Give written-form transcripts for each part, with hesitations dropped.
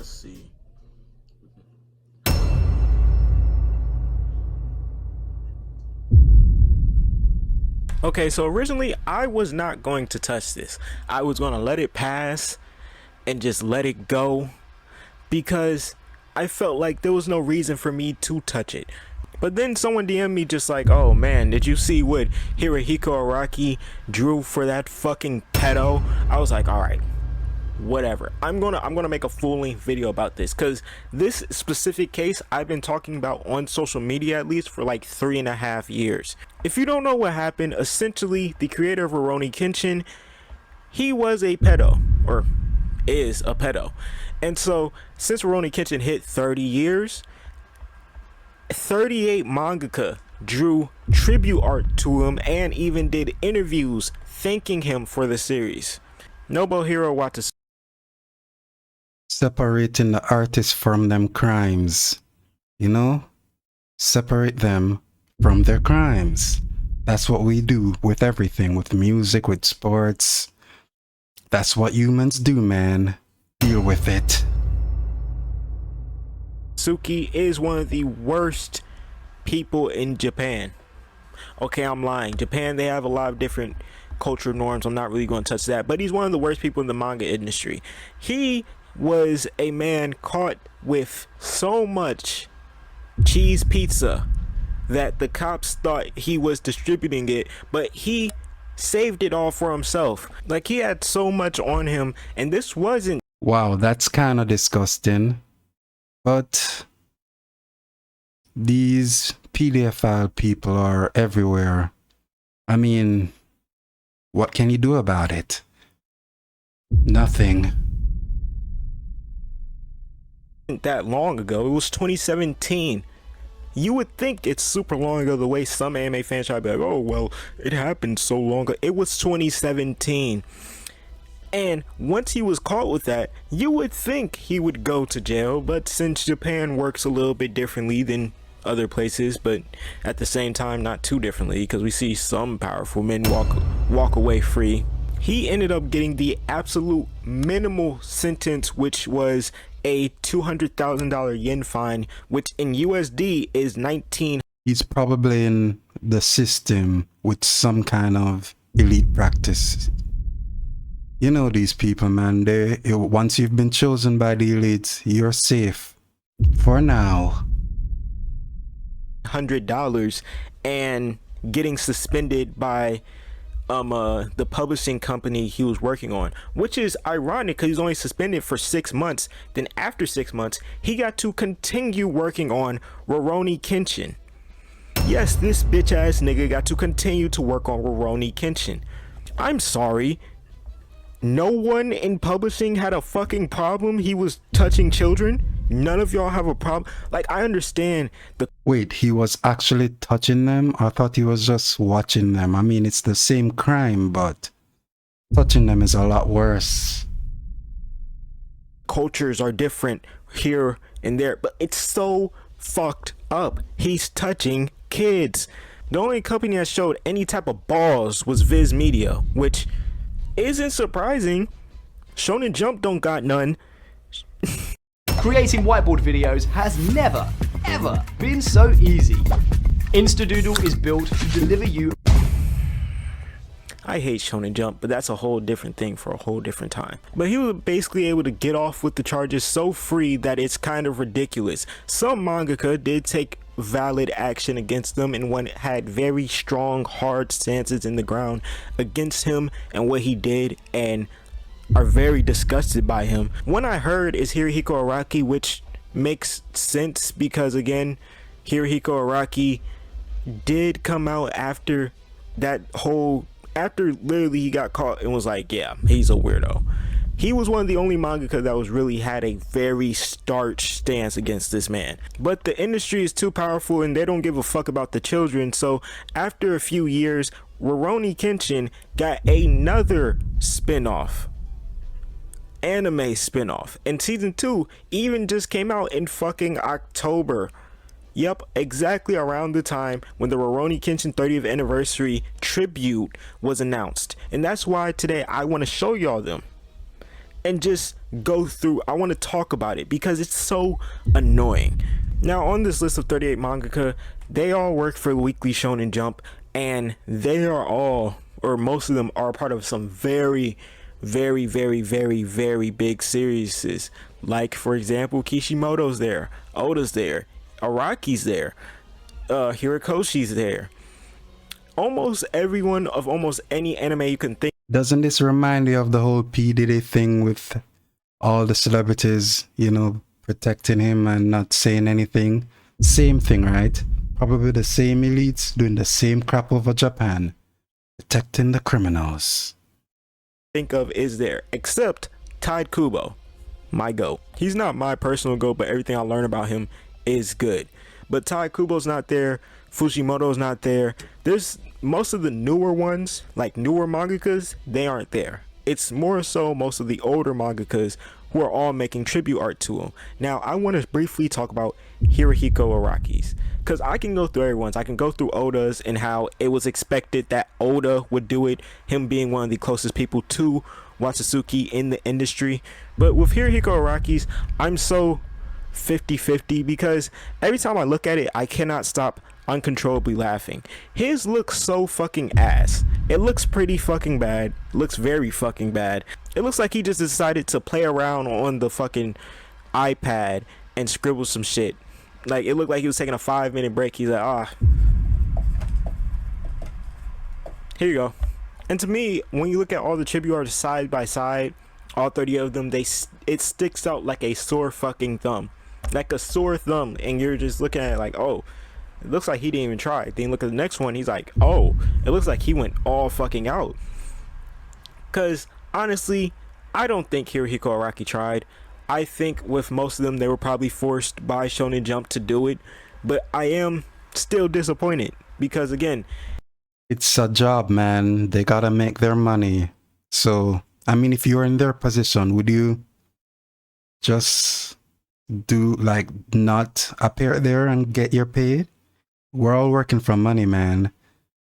let's see. Okay, so originally I was not going to touch this. I was going to let it pass and just let it go because I felt like there was no reason for me to touch it. But then someone DM'd me just like, oh man, did you see what Hirohiko Araki drew for that fucking pedo? I was like, all right, whatever. I'm gonna make a full-length video about this because this specific case I've been talking about on social media at least for like 3.5 years. If you don't know what happened, essentially the creator of Rurouni Kenshin, he was a pedo, or is a pedo. And so since Rurouni Kenshin hit 30 years, 38 mangaka drew tribute art to him and even did interviews thanking him for the series. Nobuhiro Watsuki. Separating the artists from them crimes, you know? Separate them from their crimes. That's what we do with everything, with music, with sports. That's what humans do, man. Deal with it. Suki is one of the worst people in Japan. Okay, I'm lying. Japan, they have a lot of different cultural norms. I'm not really going to touch that. But he's one of the worst people in the manga industry. He was a man caught with so much cheese pizza that the cops thought he was distributing it, but he saved it all for himself. Like, he had so much on him, and this wasn't... Wow, that's kind of disgusting. But these pedophile people are everywhere. I mean, what can you do about it? Nothing. That long ago. It was 2017. You would think it's super long ago the way some anime fans try to be like, oh well, it happened so long ago. It was 2017. And once he was caught with that, you would think he would go to jail, but since Japan works a little bit differently than other places, but at the same time not too differently, because we see some powerful men walk away free, he ended up getting the absolute minimal sentence, which was a $200,000 yen fine, which in USD is 19. He's probably in the system with some kind of elite practice. You know these people, man. Once you've been chosen by the elites, you're safe for now. $100 and getting suspended by the publishing company he was working on, which is ironic because he's only suspended for 6 months. Then after 6 months, he got to continue working on Rurouni Kenshin. Yes, this bitch ass nigga got to continue to work on Rurouni Kenshin. I'm sorry. No one in publishing had a fucking problem he was touching children? None of y'all have a problem? Like, I understand the... Wait, he was actually touching them? I thought he was just watching them. I mean, it's the same crime, but touching them is a lot worse. Cultures are different here and there, but it's so fucked up. He's touching kids. The only company that showed any type of balls was Viz Media, which isn't surprising. Shonen Jump don't got none. Creating whiteboard videos has never, ever been so easy. Instadoodle is built to deliver you... I hate Shonen Jump, but that's a whole different thing for a whole different time. But he was basically able to get off with the charges so free that it's kind of ridiculous. Some mangaka did take valid action against them and one had very strong, hard stances in the ground against him and what he did, and are very disgusted by him. One I heard is Hirohiko Araki, which makes sense because, again, Hirohiko Araki did come out after that whole... After literally he got caught and was like, yeah, he's a weirdo. He was one of the only mangaka that was really had a very starch stance against this man. But the industry is too powerful and they don't give a fuck about the children. So after a few years, Rurouni Kenshin got another spinoff. Anime spinoff. And season 2 even just came out in fucking October. Yep, exactly around the time when the Rurouni Kenshin 30th anniversary tribute was announced. And that's why today I want to show y'all them and just go through, I want to talk about it because it's so annoying. Now, on this list of 38 mangaka, they all work for Weekly Shonen Jump, and they are all, or most of them, are part of some very big series. Like, for example, Kishimoto's there, Oda's there, Araki's there, Hirokoshi's there. Almost everyone of almost any anime you can think. Doesn't this remind you of the whole P3DO thing with all the celebrities, you know, protecting him and not saying anything? Same thing, right? Probably the same elites doing the same crap over Japan, protecting the criminals. Think of is there, except Tide Kubo, my GOAT. He's not my personal GOAT, but everything I learn about him is good. But Tide Kubo's not there, Fujimoto's not there. There's most of the newer ones, like newer mangakas, they aren't there. It's more so most of the older mangakas who are all making tribute art to him. Now, I want to briefly talk about Hirohiko Araki's, because I can go through everyone's. I can go through Oda's and how it was expected that Oda would do it, him being one of the closest people to Watsuki in the industry. But with Hirohiko Araki's, I'm so 50-50 because every time I look at it, I cannot stop uncontrollably laughing. His looks so fucking ass. It looks pretty fucking bad. Looks very fucking bad. It looks like he just decided to play around on the fucking iPad and scribble some shit. Like, it looked like he was taking a 5-minute break. He's like, here you go. And to me, when you look at all the tribute artists side by side, all 30 of them, it sticks out like a sore fucking thumb. Like a sore thumb. And you're just looking at it like, oh, it looks like he didn't even try. Then look at the next one. He's like, oh, it looks like he went all fucking out. Because, honestly, I don't think Hirohiko Araki tried. I think with most of them, they were probably forced by Shonen Jump to do it. But I am still disappointed. Because, again, it's a job, man. They gotta make their money. So, I mean, if you're in their position, would you just do, like, not appear there and get your paid? We're all working for money, man.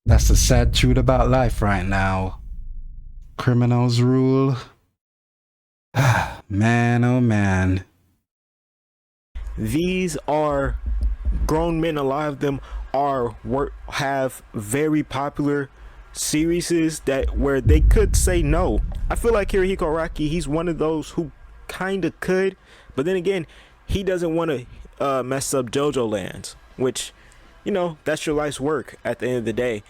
That's the sad truth about life right now. Criminals rule. Man, oh man. These are grown men. A lot of them have very popular series that where they could say no. I feel like Hirohiko Araki, he's one of those who kind of could, but then again, he doesn't want to mess up JoJo Lands, which, you know, that's your life's work at the end of the day.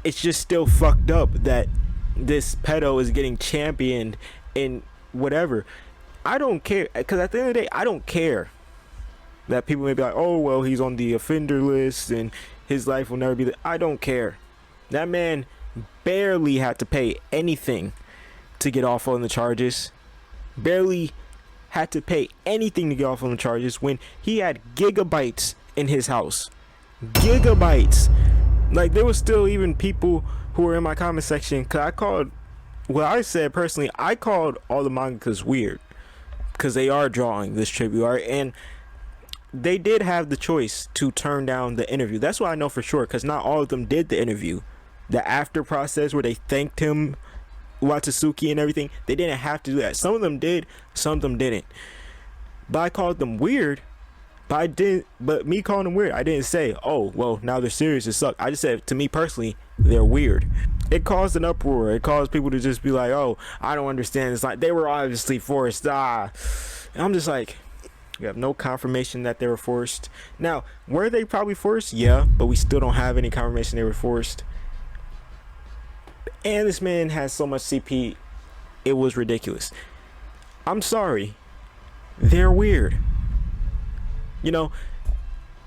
It's just still fucked up that this pedo is getting championed in whatever. I don't care, because at the end of the day, I don't care that people may be like, oh, well, he's on the offender list and his life will never be I don't care. That man barely had to pay anything to get off on the charges. Barely had to pay anything to get off on the charges when he had gigabytes in his house. Gigabytes. Like, there was still even people who were in my comment section, because I called, well, I said personally, I called all the mangakas weird because they are drawing this tribute art, and they did have the choice to turn down the interview. That's what I know for sure, because not all of them did the interview. The after process where they thanked him, Watsuki and everything, they didn't have to do that. Some of them did, some of them didn't. But I called them weird. But me calling them weird, I didn't say, oh, well, now they're serious as suck. I just said, to me personally, they're weird. It caused an uproar. It caused people to just be like, oh, I don't understand. It's like, they were obviously forced. And I'm just like, you have no confirmation that they were forced. Now, were they probably forced? Yeah, but we still don't have any confirmation they were forced. And this man has so much CP, it was ridiculous. I'm sorry. They're weird. You know,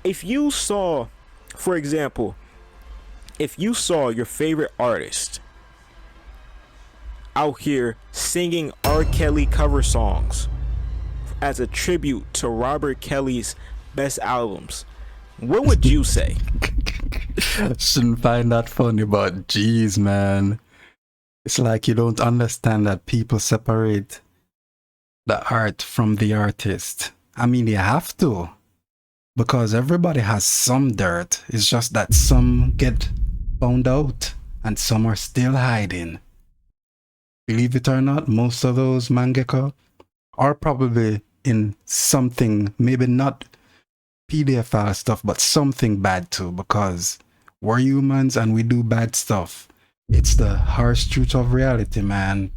if you saw, for example, if you saw your favorite artist out here singing R. Kelly cover songs as a tribute to Robert Kelly's best albums, what would you say? Shouldn't find that funny, but geez, man. It's like you don't understand that people separate the art from the artist. I mean, you have to. Because everybody has some dirt. It's just that some get found out and some are still hiding. Believe it or not, most of those mangaka or probably in something, maybe not pedophile stuff, but something bad too, because we're humans and we do bad stuff. It's the harsh truth of reality, man.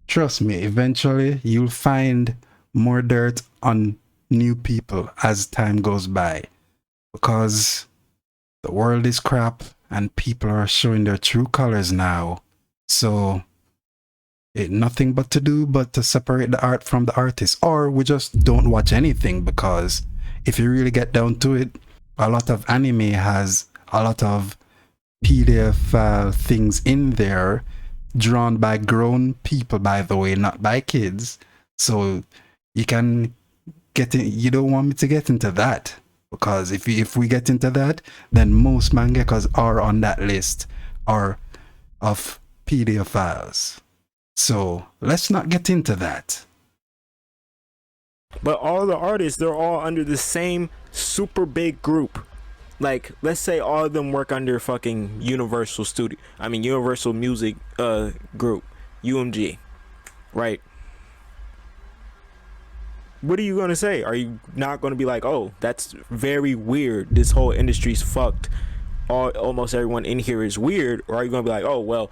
Trust me, eventually you'll find more dirt on new people as time goes by, because the world is crap and people are showing their true colors now. So it nothing but to do but to separate the art from the artist, or we just don't watch anything, because if you really get down to it, a lot of anime has a lot of pedophile things in there, drawn by grown people, by the way, not by kids. So you can get in, you don't want me to get into that, because if we get into that, then most mangakas are on that list are of pedophiles. So let's not get into that. But all the artists, they're all under the same super big group. Like, let's say all of them work under fucking Universal Music Group, UMG, right? What are you gonna say? Are you not gonna be like, oh, that's very weird, this whole industry's fucked, almost everyone in here is weird? Or are you gonna be like, oh, well,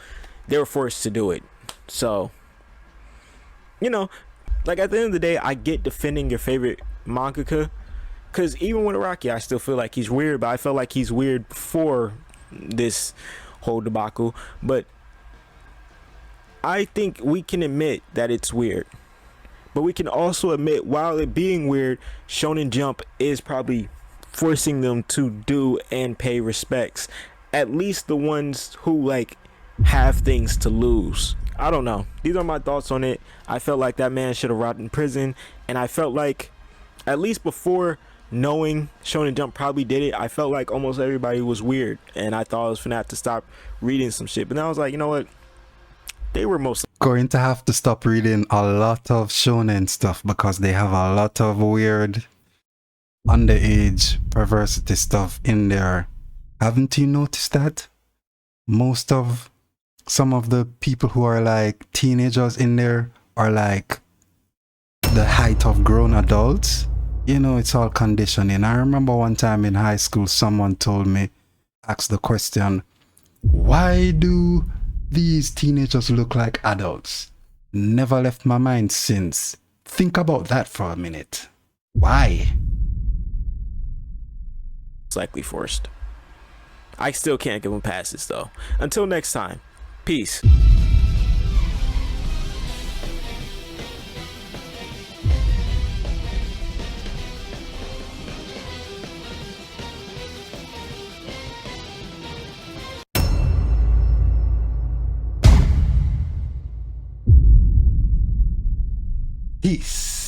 they were forced to do it, so, you know, like, at the end of the day, I get defending your favorite mangaka, because even with Araki, I still feel like he's weird, but I felt like he's weird before this whole debacle. But I think we can admit that it's weird, but we can also admit, while it being weird, Shonen Jump is probably forcing them to do and pay respects, at least the ones who like have things to lose. I don't know. These are my thoughts on it. I felt like that man should have rotted in prison, and I felt like, at least before knowing Shonen Jump probably did it, I felt like almost everybody was weird, and I thought I was finna have to stop reading some shit. But then I was like, you know what? They were mostly Going to have to stop reading a lot of shonen stuff, because they have a lot of weird underage perversity stuff in there. Haven't you noticed that? Some of the people who are like teenagers in there are like the height of grown adults. You know, it's all conditioning. I remember one time in high school, someone told me, asked the question, why do these teenagers look like adults? Never left my mind since. Think about that for a minute. Why? likely forced. I still can't give them passes though. Until next time, peace. Peace.